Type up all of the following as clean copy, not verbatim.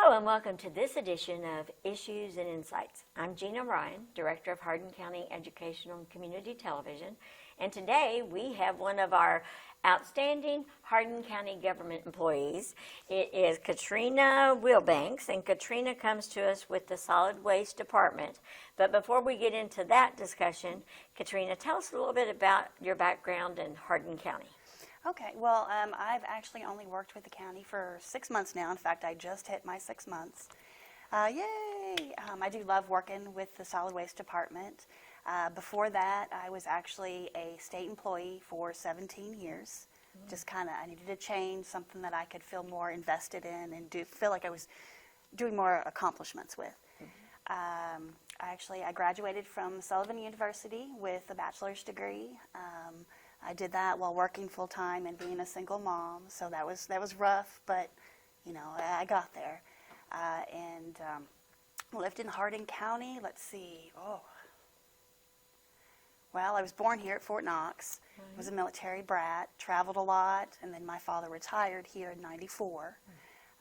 Hello and welcome to this edition of Issues and Insights. I'm Gina Ryan, Director of Hardin County Educational and Community Television, and today we have one of our outstanding Hardin County government employees. It is Katrina Wilbanks, and Katrina comes to us with the Solid Waste Department. But before we get into that discussion, Katrina, tell us a little bit about your background in Hardin County. Okay, well, I've actually only worked with the county for 6 months now. In fact, I just hit my 6 months. Yay! I do love working with the Solid Waste Department. Before that, I was actually a state employee for 17 years. Just kind of, I needed to change, something that I could feel more invested in and feel like I was doing more accomplishments with. I graduated from Sullivan University with a bachelor's degree. I did that while working full-time and being a single mom, so that was rough, but, you know, I got there. And lived in Hardin County, let's see, well, I was born here at Fort Knox, was a military brat, traveled a lot, and then my father retired here in '94.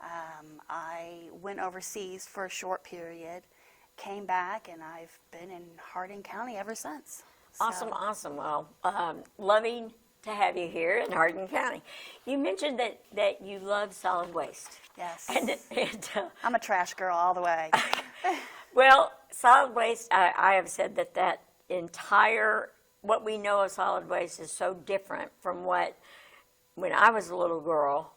I went overseas for a short period, came back, and I've been in Hardin County ever since. Awesome, awesome. Well, loving to have you here in Hardin County. You mentioned that you love solid waste. Yes. And I'm a trash girl all the way. Well, solid waste, I have said that what we know of solid waste is so different from when I was a little girl,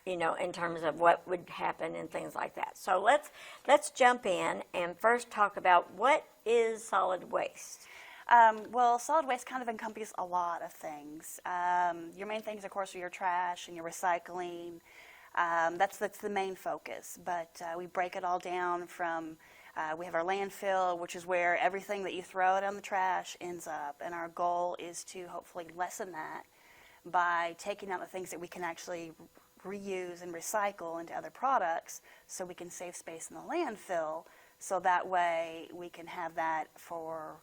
you know, in terms of what would happen and things like that. So let's jump in and first talk about what is solid waste. Well, solid waste kind of encompasses a lot of things. Your main things, of course, are your trash and your recycling. That's the main focus. But we break it all down from, we have our landfill, which is where everything that you throw out on the trash ends up. And our goal is to hopefully lessen that by taking out the things that we can actually reuse and recycle into other products, so we can save space in the landfill, so that way we can have that for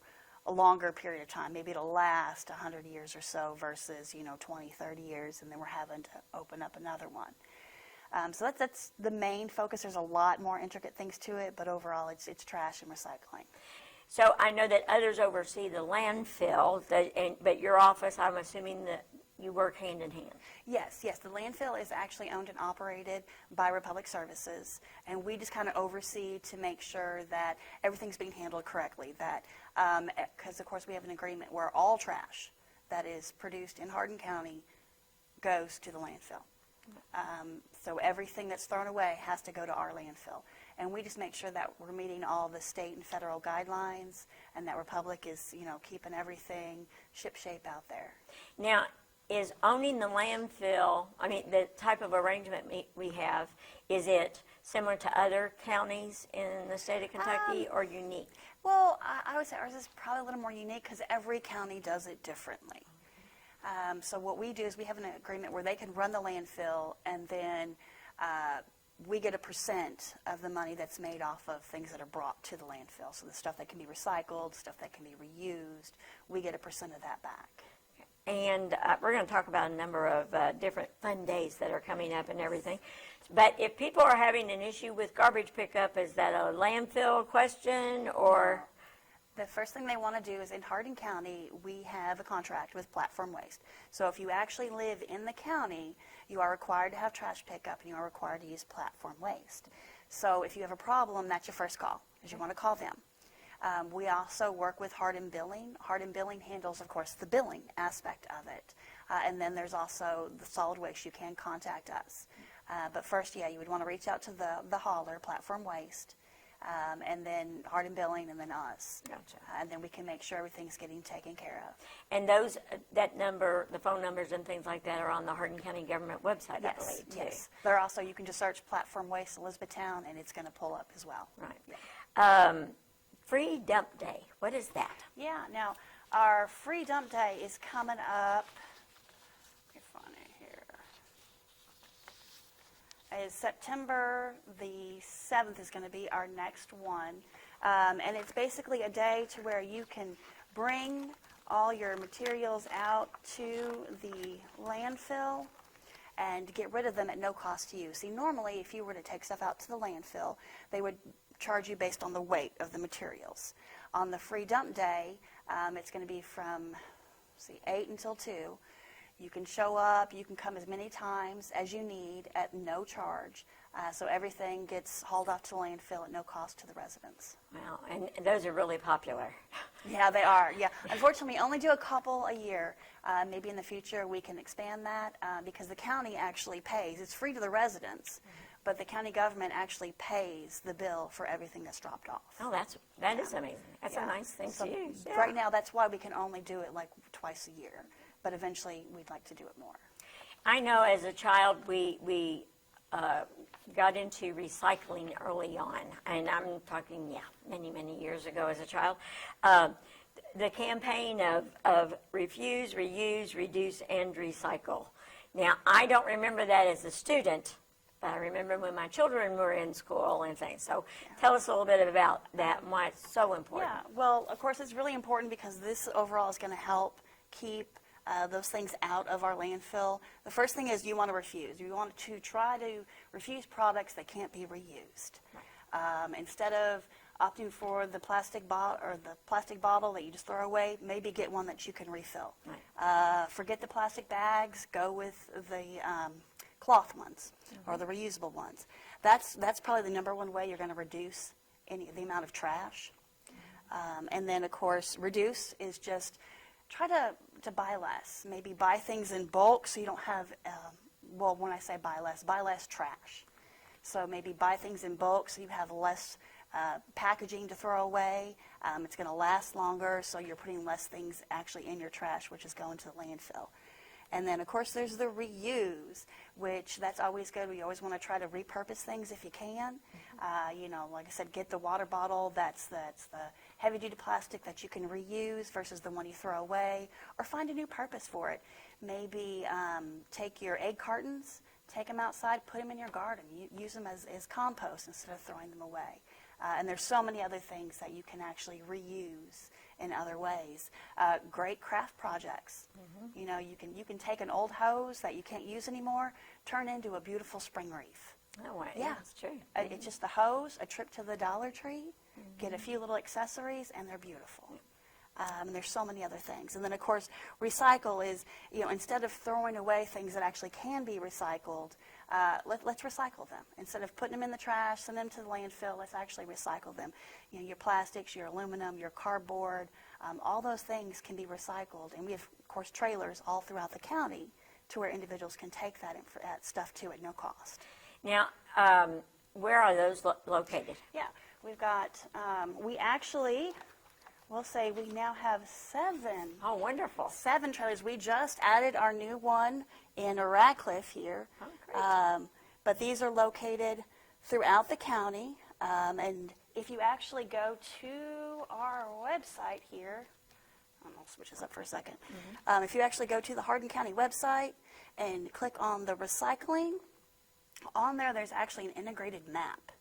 a longer period of time. Maybe it'll last 100 years or so versus, 20, 30 years, and then we're having to open up another one. So that's the main focus. There's a lot more intricate things to it, but overall it's trash and recycling. So I know that others oversee the landfill, but your office, I'm assuming that you work hand in hand. Yes. The landfill is actually owned and operated by Republic Services, and we just kind of oversee to make sure that everything's being handled correctly. Because of course we have an agreement where all trash that is produced in Hardin County goes to the landfill. So everything that's thrown away has to go to our landfill, and we just make sure that we're meeting all the state and federal guidelines, and that Republic is, keeping everything shipshape out there. Now, is owning the landfill, the type of arrangement we have, is it similar to other counties in the state of Kentucky or unique? Well, I would say ours is probably a little more unique because every county does it differently. So what we do is we have an agreement where they can run the landfill, and then we get a % of the money that's made off of things that are brought to the landfill. So the stuff that can be recycled, stuff that can be reused, we get a % of that back. And we're going to talk about a number of different fun days that are coming up and everything. But if people are having an issue with garbage pickup, is that a landfill question or? The first thing they want to do is, in Hardin County, we have a contract with Platform Waste. So if you actually live in the county, you are required to have trash pickup, and you are required to use Platform Waste. So if you have a problem, that's your first call, is you want to call them. We also work with Hardin Billing. Hardin Billing handles, of course, the billing aspect of it. And then there's also the solid waste. You can contact us. But first, you would want to reach out to the hauler, Platform Waste, and then Hardin Billing, and then us. Gotcha. And then we can make sure everything's getting taken care of. And that number, the phone numbers and things like that, are on the Hardin County government website, I believe, too. Yes. They're also, you can just search Platform Waste Elizabethtown, and it's going to pull up as well. Right. Yeah. Free dump day. What is that? Yeah. Now, our free dump day is coming up. Let me find it here. Is September the 7th is going to be our next one, and it's basically a day to where you can bring all your materials out to the landfill, and get rid of them at no cost to you. See, normally if you were to take stuff out to the landfill, they would charge you based on the weight of the materials. On the free dump day, it's going to be from 8 until 2. You can show up, you can come as many times as you need at no charge. So everything gets hauled off to the landfill at no cost to the residents. Wow, and those are really popular. Yeah, they are. Yeah, unfortunately, we only do a couple a year. Maybe in the future we can expand that because the county actually pays. It's free to the residents, but the county government actually pays the bill for everything that's dropped off. Oh, that is amazing. That's a nice thing to use. Yeah. Right now, that's why we can only do it like twice a year, but eventually we'd like to do it more. I know as a child we got into recycling early on, and I'm talking, many, many years ago as a child. The campaign of refuse, reuse, reduce, and recycle. Now, I don't remember that as a student, but I remember when my children were in school and things. So tell us a little bit about that and why it's so important. Yeah, well, of course, it's really important because this overall is going to help keep those things out of our landfill. The first thing is you want to refuse. You want to try to refuse products that can't be reused. Right. Instead of opting for the plastic bottle that you just throw away, maybe get one that you can refill. Right. Forget the plastic bags. Go with the cloth ones or the reusable ones. That's probably the number one way you're going to reduce the amount of trash. And then, of course, reduce is just try to buy less. Maybe buy things in bulk so you don't have, when I say buy less trash. So maybe buy things in bulk so you have less packaging to throw away. It's going to last longer, so you're putting less things actually in your trash, which is going to the landfill. And then, of course, there's the reuse, which that's always good. We always want to try to repurpose things if you can. Like I said, get the water bottle that's the heavy-duty plastic that you can reuse versus the one you throw away, or find a new purpose for it. Maybe take your egg cartons, take them outside, put them in your garden. Use them as compost instead of throwing them away. And there's so many other things that you can actually reuse in other ways. Great craft projects. Mm-hmm. You can take an old hose that you can't use anymore, turn into a beautiful spring wreath. Oh, wow. Yeah, that's true. Mm-hmm. It's just the hose, a trip to the Dollar Tree, get a few little accessories, and they're beautiful. And there's so many other things. And then, of course, recycle is, instead of throwing away things that actually can be recycled, let's recycle them. Instead of putting them in the trash, send them to the landfill, let's actually recycle them. Your plastics, your aluminum, your cardboard, all those things can be recycled. And we have, of course, trailers all throughout the county to where individuals can take that stuff to at no cost. Now, where are those located? Yeah, we've got, we'll say we now have 7. Oh, wonderful. 7 trailers. We just added our new one in Radcliffe here. Oh, great. But these are located throughout the county. And if you actually go to our website here, I'll switch this up for a second. Mm-hmm. If you actually go to the Hardin County website and click on the recycling, on there's actually an integrated map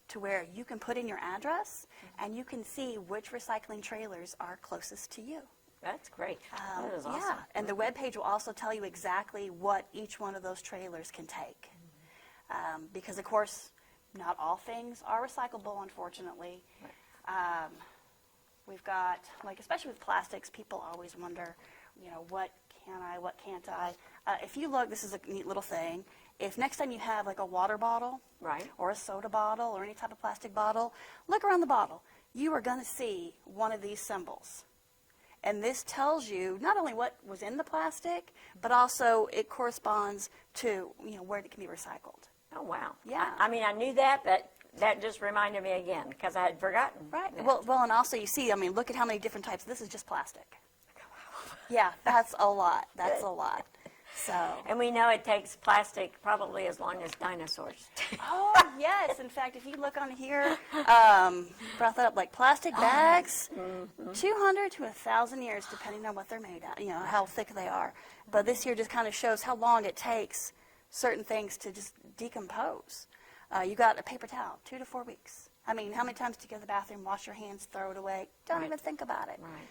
to where you can put in your address and you can see which recycling trailers are closest to you. That's great. That is awesome. Yeah, and the webpage will also tell you exactly what each one of those trailers can take. Because, of course, not all things are recyclable, unfortunately. Right. We've got, especially with plastics, people always wonder, what can I, what can't I? If you look, this is a neat little thing. If next time you have a water bottle, right, or a soda bottle or any type of plastic bottle, look around the bottle. You are going to see one of these symbols. And this tells you not only what was in the plastic, but also it corresponds to where it can be recycled. Oh, wow. Yeah. I mean, I knew that, but that just reminded me again because I had forgotten. Right. That. Well, and also you see, look at how many different types. This is just plastic. Yeah, that's a lot. That's a lot. So. And we know it takes plastic probably as long as dinosaurs. Oh, yes. In fact, if you look on here, brought that up, plastic bags, 200 to 1,000 years, depending on what they're made out, how thick they are. But this here just kind of shows how long it takes certain things to just decompose. You got a paper towel, 2 to 4 weeks. How many times do you go to the bathroom, wash your hands, throw it away? Don't even think about it. Right.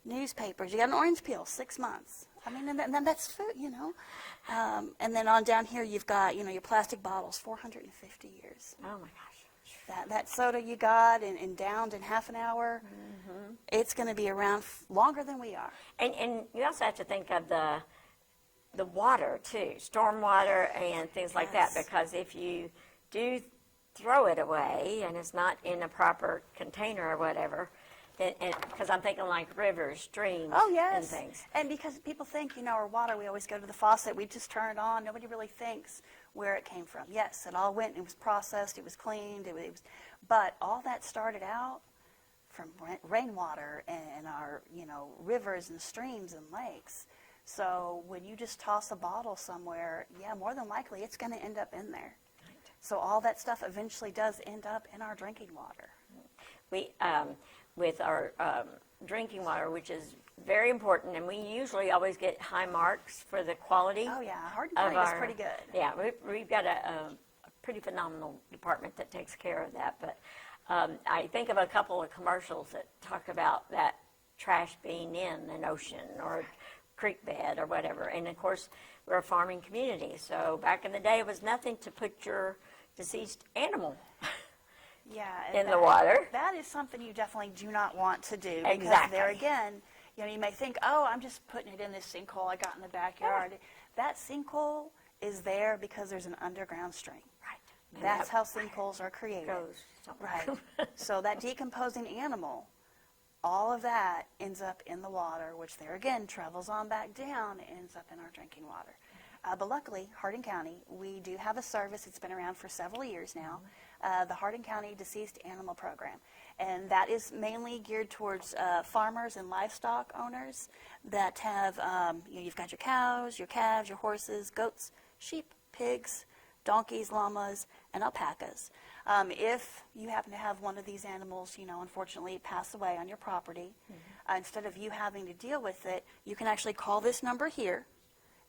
Newspapers, you got an orange peel, 6 months. I mean, and then that's food, and then on down here, you've got, your plastic bottles, 450 years. Oh my gosh. That soda you got and downed in half an hour, it's going to be around longer than we are. And you also have to think of the water too, storm water and things like that, Yes. because if you do throw it away and it's not in a proper container or whatever, then, because I'm thinking like rivers, streams, Oh, yes. and things. And because people think, our water, we always go to the faucet, we just turn it on. Nobody really thinks where it came from. Yes, it all went, it was processed, it was cleaned, but all that started out from rainwater and our, rivers and streams and lakes. So when you just toss a bottle somewhere, more than likely it's going to end up in there. Right. So all that stuff eventually does end up in our drinking water. We, with our drinking water, which is very important, and we usually always get high marks for the quality. Oh yeah, Hardin County is pretty good. Yeah, we've got a pretty phenomenal department that takes care of that. But I think of a couple of commercials that talk about that trash being in an ocean or a creek bed or whatever. And of course, we're a farming community, so back in the day, it was nothing to put your deceased animal in the water. That is something you definitely do not want to do. Exactly. Because there again, you may think, oh, I'm just putting it in this sinkhole I got in the backyard. Yeah. That sinkhole is there because there's an underground stream. Right. And That's that how sinkholes are created. goes somewhere. Right. So that decomposing animal, all of that ends up in the water, which there again travels on back down, ends up in our drinking water. But luckily, Hardin County, we do have a service. It's been around for several years now, the Hardin County Deceased Animal Program. And that is mainly geared towards farmers and livestock owners that have, you've got your cows, your calves, your horses, goats, sheep, pigs, donkeys, llamas, and alpacas. If you happen to have one of these animals, unfortunately pass away on your property, instead of you having to deal with it, you can actually call this number here,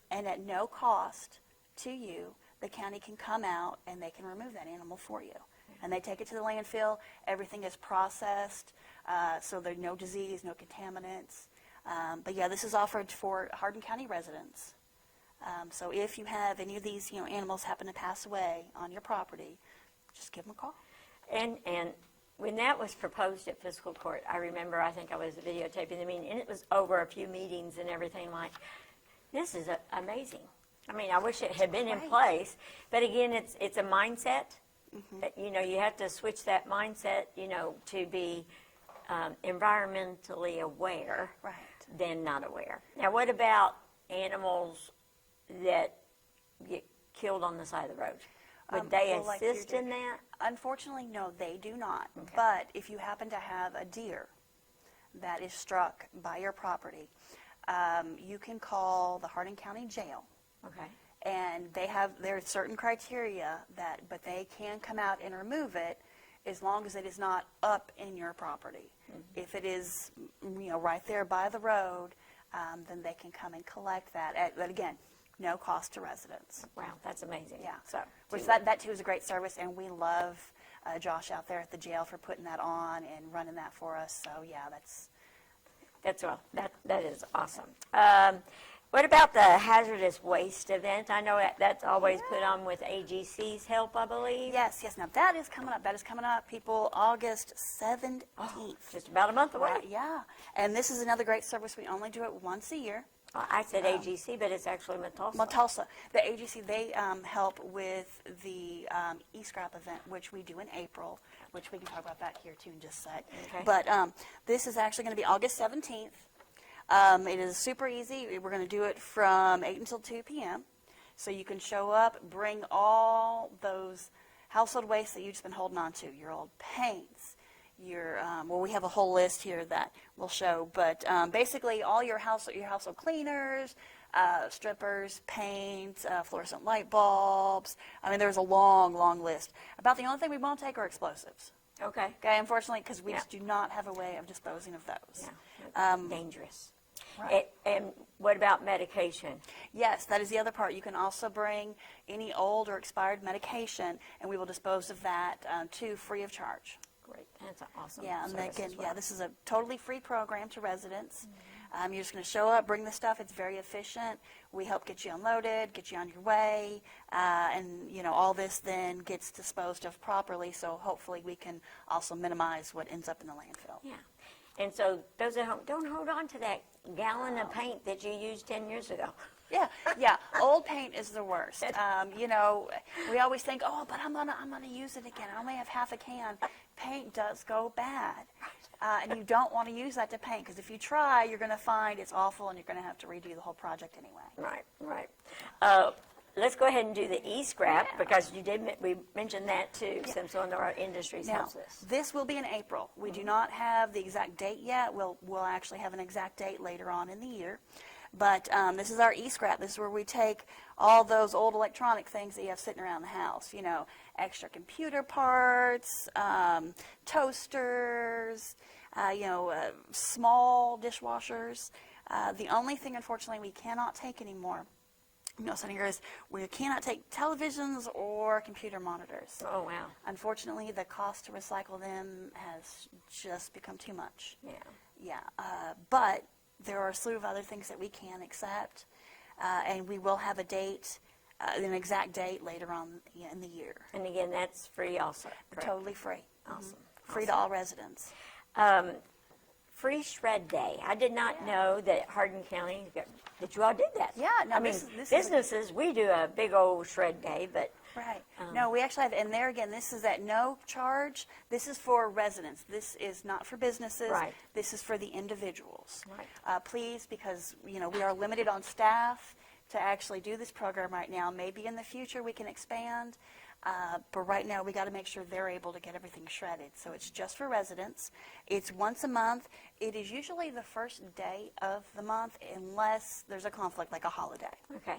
and at no cost to you, the county can come out and they can remove that animal for you. And they take it to the landfill. Everything is processed, so there's no disease, no contaminants. But yeah, this is offered for Hardin County residents. So if you have any of these, animals happen to pass away on your property, just give them a call. And when that was proposed at fiscal court, I remember, I think I was videotaping the meeting, and it was over a few meetings and everything like, this is amazing. I mean, I wish it had been in place, but again, it's a mindset. That, you have to switch that mindset, to be environmentally aware than not aware. Now, what about animals that get killed on the side of the road? Would they assist in that? Unfortunately, no, they do not. Okay. But if you happen to have a deer that is struck by your property, you can call the Hardin County Jail. Okay. And there are certain criteria but they can come out and remove it as long as it is not up in your property. If it is, right there by the road, then they can come and collect that. But again, no cost to residents. Wow, that's amazing. Yeah. So, that too is a great service, and we love Josh out there at the jail for putting that on and running that for us. So yeah, that is awesome. What about the hazardous waste event? I know that's always put on with AGC's help, I believe. Yes. Now that is coming up. People, August 17th. Oh, just about a month away. Right, yeah. And this is another great service. We only do it once a year. I said AGC, but it's actually Matulsa. Matulsa. The AGC, they help with the e-scrap event, which we do in April, which we can talk about that here too in just a sec. Okay. But this is actually going to be August 17th. It is super easy. We're going to do it from 8 until 2 p.m. So you can show up, bring all those household wastes that you've just been holding on to, your old paints, we have a whole list here that we'll show, but basically all your household cleaners, strippers, paints, fluorescent light bulbs. I mean, there's a long list. About the only thing we won't take are explosives. Okay, unfortunately, because we just do not have a way of disposing of those. Yeah. Dangerous. Right. And what about medication? Yes, that is the other part. You can also bring any old or expired medication, and we will dispose of that too, free of charge. Great. That's an awesome and service as well. This is a totally free program to residents. You're just going to show up, bring the stuff. It's very efficient. We help get you unloaded, get you on your way, and all this then gets disposed of properly. So hopefully we can also minimize what ends up in the landfill. Yeah. And so those at home, don't hold on to that gallon of paint that you used 10 years ago. Yeah. Old paint is the worst. We always think, oh, but I'm gonna use it again. I only have half a can. Paint does go bad, and you don't want to use that to paint, because if you try, you're going to find it's awful, and you're going to have to redo the whole project anyway. Right. Let's go ahead and do the e-scrap, because we mentioned that too, since one of our industries Now, helps this. this will be in April. We do not have the exact date yet. We'll actually have an exact date later on in the year. But this is our e-scrap. This is where we take all those old electronic things that you have sitting around the house, extra computer parts, toasters, small dishwashers. The only thing, unfortunately, we cannot take anymore, sitting here, is we cannot take televisions or computer monitors. Oh, wow. Unfortunately, the cost to recycle them has just become too much. Yeah. But there are a slew of other things that we can accept, and we will have a date, an exact date later on in the year. And again, that's free also, correct? Totally free. Awesome. Free to all residents. Free shred day. I did not know that Hardin County, that you all did that. Yeah, no, I mean, this is businesses, we do a big old shred day, but right. No, we actually have, and there again, this is at no charge. This is for residents. This is not for businesses. Right. This is for the individuals. Right. Please, because we are limited on staff to actually do this program right now. Maybe in the future we can expand, but right now we got to make sure they're able to get everything shredded. So it's just for residents. It's once a month. It is usually the first day of the month, unless there's a conflict like a holiday. okay.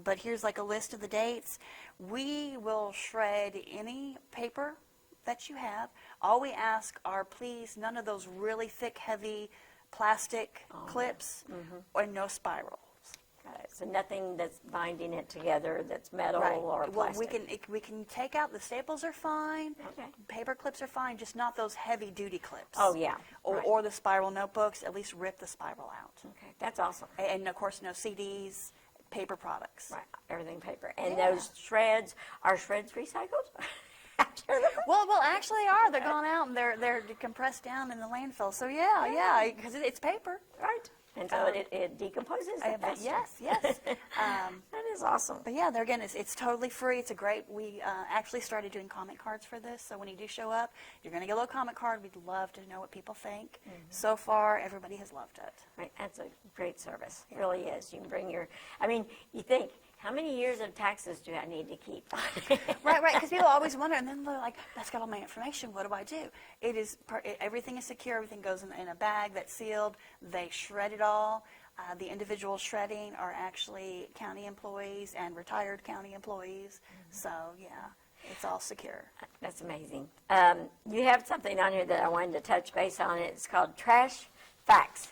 But here's like a list of the dates. We will shred any paper that you have. All we ask are, please, none of those really thick, heavy plastic clips, or no spirals. Got it. So nothing that's binding it together that's metal Right. or Well, plastic. we can take out the staples are fine. Okay. Paper clips are fine, just not those heavy duty clips. Oh, yeah. Right. Or the spiral notebooks. At least rip the spiral out. Okay, that's awesome. And of course, no CDs, paper products. Right, everything paper. And Yeah. those shreds, are shreds recycled? Well, actually, they are. They're gone out and they're compressed down in the landfill. So yeah, because it's paper. Right. And so it decomposes faster. Yes. That is awesome. But yeah, there again, it's totally free. It's a great. We actually started doing comment cards for this. So when you do show up, you're going to get a little comment card. We'd love to know what people think. So far, everybody has loved it. Right, that's a great service. It really is. You can bring you think, how many years of taxes do I need to keep? Right, because people always wonder, and then they're like, that's got all my information, what do I do? Everything is secure, everything goes in a bag that's sealed, they shred it all. The individual shredding are actually county employees and retired county employees, so yeah, it's all secure. That's amazing. You have something on here that I wanted to touch base on. It's called Trash Facts.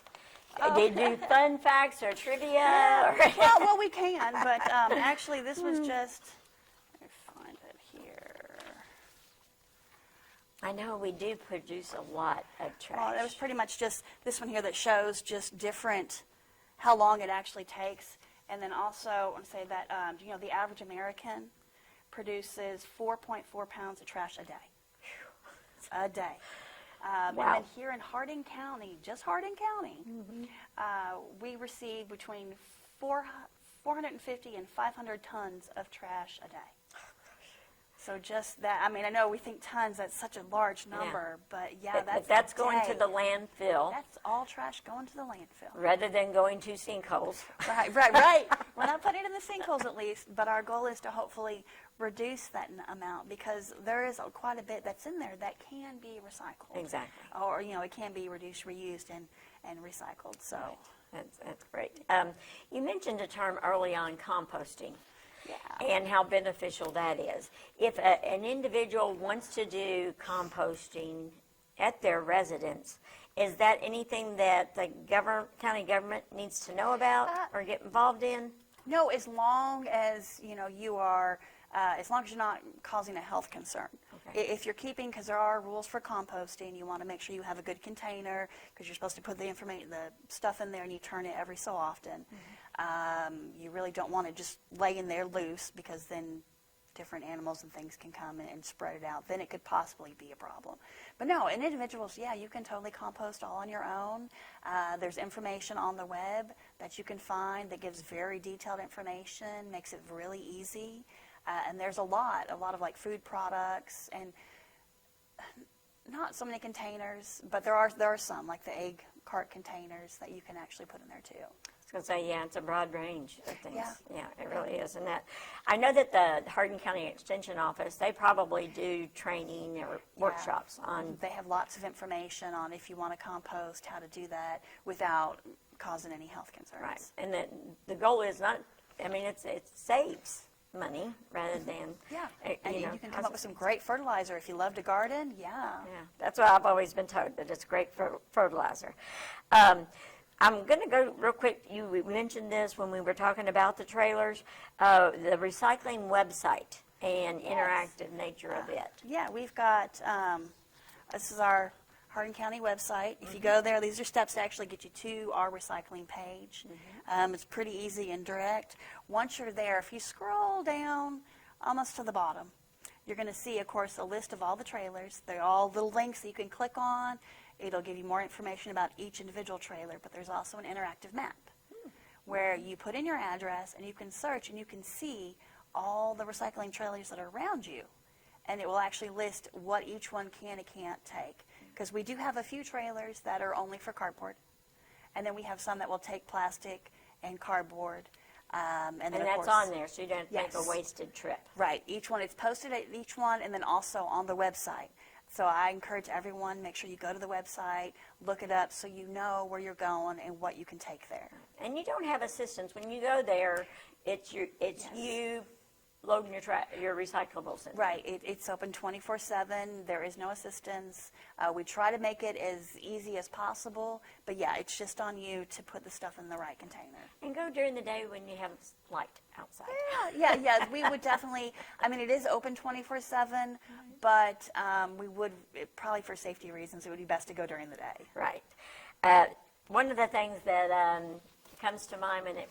Do you do fun facts or trivia? Well, we can, but actually this was just, let me find it here. I know we do produce a lot of trash. Well, that was pretty much just this one here that shows just different, how long it actually takes. And then also, I want to say that, the average American produces 4.4 pounds of trash a day. A day. Wow. And then here in Hardin County, just Hardin County, we receive between 450 and 500 tons of trash a day. So just that, I know we think tons, that's such a large number, but yeah, that's a going day. to the landfill That's all trash going to the landfill. rather than going to sinkholes. Right. We're not putting it in the sinkholes at least, but our goal is to hopefully reduce that amount, because there is quite a bit that's in there that can be recycled. Exactly. Or, it can be reduced, reused, and recycled. So, That's great. You mentioned a term early on, composting. yeah. And how beneficial that is. If an individual wants to do composting at their residence, is that anything that the county government needs to know about or get involved in? No, as long as, you are as long as you're not causing a health concern. Okay. If you're keeping, because there are rules for composting, you want to make sure you have a good container, because you're supposed to put the stuff in there and you turn it every so often. You really don't want it just laying there loose, because then different animals and things can come and spread it out. Then it could possibly be a problem. But no, in individuals, yeah, you can totally compost all on your own. There's information on the web that you can find that gives very detailed information, makes it really easy. And there's a lot of like food products, and not so many containers, but there are some, like the egg cart containers that you can actually put in there too. I was going to say, yeah, it's a broad range of things. Yeah. It really is. And that, I know that the Hardin County Extension Office, they probably do training or workshops on. They have lots of information on if you want to compost, how to do that without causing any health concerns. Right. And the goal is not, I mean, it saves money rather than. Yeah. And you can come up with some great fertilizer if you love to garden. Yeah. Yeah. That's what I've always been told, that it's great for fertilizer. I'm going to go real quick. You mentioned this when we were talking about the trailers, the recycling website and interactive nature of it. Yeah, we've got, this is our Hardin County website. If you go there, these are steps to actually get you to our recycling page. It's pretty easy and direct. Once you're there, if you scroll down almost to the bottom, you're going to see, of course, a list of all the trailers. They're all little links that you can click on. It'll give you more information about each individual trailer, but there's also an interactive map where you put in your address and you can search and you can see all the recycling trailers that are around you. And it will actually list what each one can and can't take. Because we do have a few trailers that are only for cardboard. And then we have some that will take plastic and cardboard. And then And that's on there, so you don't have to make a wasted trip. Right. Each one, it's posted at each one, and then also on the website. So I encourage everyone, make sure you go to the website, look it up so you know where you're going and what you can take there. And you don't have assistance. When you go there, it's you loading your recyclables in. Right. It's open 24/7. There is no assistance. We try to make it as easy as possible, but yeah, it's just on you to put the stuff in the right container. And go during the day when you have light outside. Yeah. We would definitely, I mean, it is open 24/7, but we would, probably for safety reasons, it would be best to go during the day. Right. One of the things that comes to mind when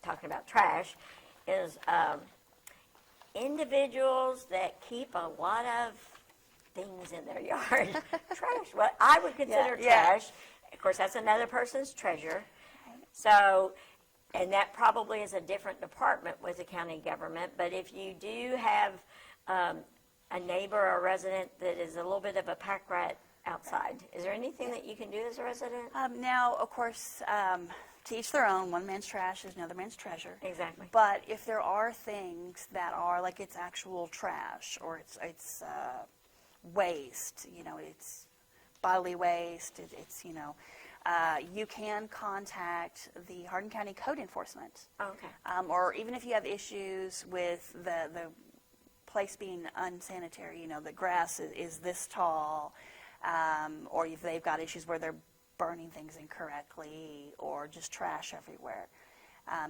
talking about trash is individuals that keep a lot of things in their yard. Trash, what I would consider trash. Of course, that's another person's treasure. So, and that probably is a different department with the county government, but if you do have a neighbor or a resident that is a little bit of a pack rat outside, is there anything that you can do as a resident? Now, of course, to each their own. One man's trash is another man's treasure. Exactly. But if there are things that are like it's actual trash or it's waste, it's bodily waste, it's you can contact the Hardin County Code Enforcement. Okay. Or even if you have issues with the place being unsanitary, the grass is this tall, or if they've got issues where they're burning things incorrectly or just trash everywhere.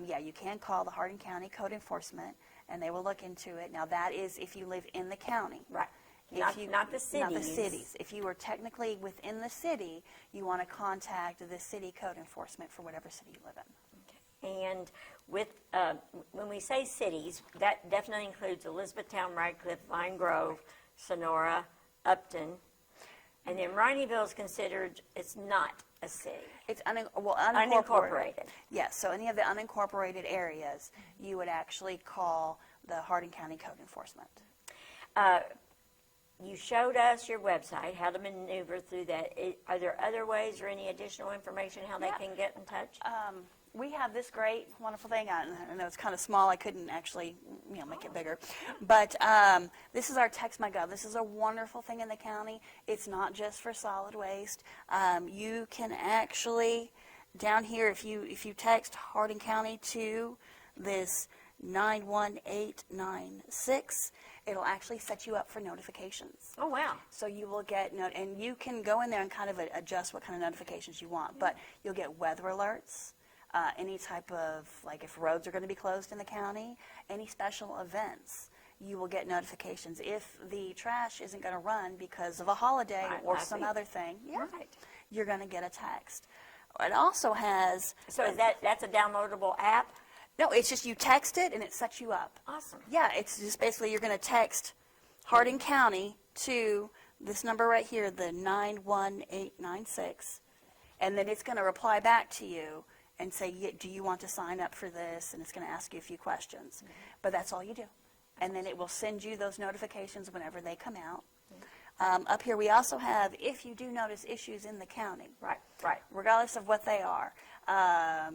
You can call the Hardin County Code Enforcement and they will look into it. Now that is if you live in the county. Right. Not the cities. Not the cities. If you are technically within the city, you want to contact the city code enforcement for whatever city you live in. Okay. And with when we say cities, that definitely includes Elizabethtown, Radcliffe, Vine Grove, Sonora, Upton, and then Rineyville is considered, it's not a city. It's unincorporated. Unincorporated. Yes, so any of the unincorporated areas, you would actually call the Hardin County Code Enforcement. You showed us your website, how to maneuver through that. Are there other ways or any additional information how they can get in touch? We have this great, wonderful thing. I know it's kind of small. I couldn't actually, make it bigger. But this is our Text My Gov. This is a wonderful thing in the county. It's not just for solid waste. You can actually, down here, if you text Hardin County to this 91896, it'll actually set you up for notifications. Oh, wow. So you will get, and you can go in there and kind of adjust what kind of notifications you want. But you'll get weather alerts. Any type of, like if roads are going to be closed in the county, any special events, you will get notifications. If the trash isn't going to run because of a holiday Right, or I some see. other thing, Right. you're going to get a text. It also has, So is that's a downloadable app? no, it's just you text it and it sets you up. Awesome. Yeah, it's just basically you're going to text Hardin County to this number right here, the 91896, and then it's going to reply back to you and say, do you want to sign up for this? And it's going to ask you a few questions. But that's all you do. And then it will send you those notifications whenever they come out. Up here we also have, if you do notice issues in the county, Right, right. regardless of what they are.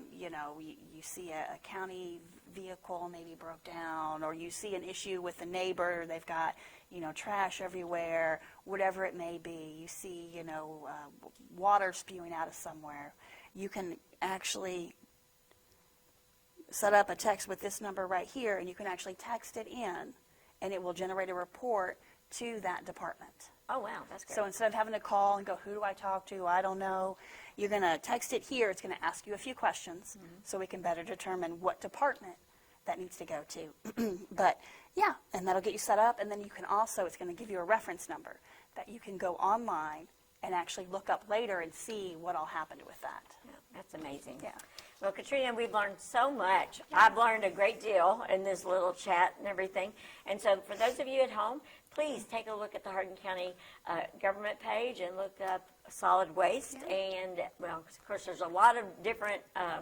You know, you see a county vehicle maybe broke down, or you see an issue with a neighbor, they've got, you know, trash everywhere, whatever it may be. You see, you know, water spewing out of somewhere. You can actually set up a text with this number right here, and you can actually text it in, and it will generate a report to that department. Oh, wow, that's great. So instead of having to call and go, who do I talk to? I don't know. You're going to text it here. It's going to ask you a few questions so we can better determine what department that needs to go to. But yeah, and that'll get you set up. And then you can also, it's going to give you a reference number that you can go online and actually look up later and see what all happened with that. Yeah, that's amazing. Yeah. Well, Katrina, we've learned so much. I've learned a great deal in this little chat and everything. And so for those of you at home, please take a look at the Hardin County government page and look up solid waste. And, well, of course, there's a lot of different, a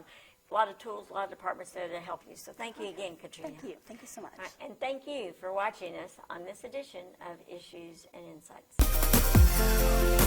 lot of tools, a lot of departments there to help you. So thank you again, Katrina. Thank you. Thank you so much. All right, and thank you for watching us on this edition of Issues and Insights.